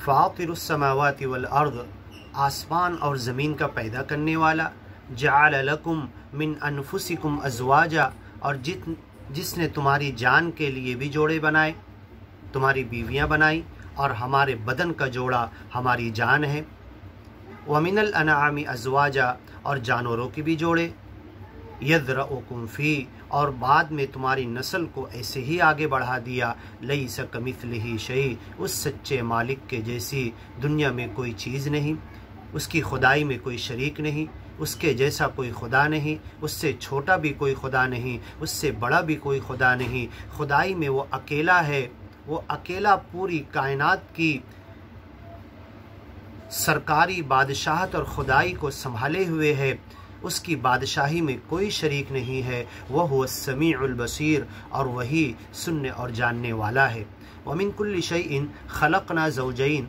فاطر السماوات والارض، آسمان اور زمین کا پیدا کرنے والا، جعل لکم من انفسکم ازواجا، اور جس نے تمہاری جان کے لیے بھی جوڑے بنائے، تمہاری بیویاں بنائی، اور ہمارے بدن کا جوڑا ہماری جان ہے، ومن الانعام ازواجا، اور جانوروں کی بھی جوڑے، یذرؤکم فی، اور بعد میں تمہاری نسل کو ایسے ہی آگے بڑھا دیا، لیس کمثلہ شیء، اس سچے مالک کے جیسی دنیا میں کوئی چیز نہیں، اس کی خدائی میں کوئی شریک نہیں، اس کے جیسا کوئی خدا نہیں، اس سے چھوٹا بھی کوئی خدا نہیں، اس سے بڑا بھی کوئی خدا نہیں، خدائی میں وہ اکیلا ہے، وہ اکیلا پوری کائنات کی سرکاری بادشاہت اور خدائی کو سنبھالے ہوئے ہے، اس کی بادشاہی میں کوئی شریک نہیں ہے، وہ السمیع البصیر، اور وہی سننے اور جاننے والا ہے۔ وَمِن كُلِّ شَيْءٍ خَلَقْنَا زَوْجَيْنِ،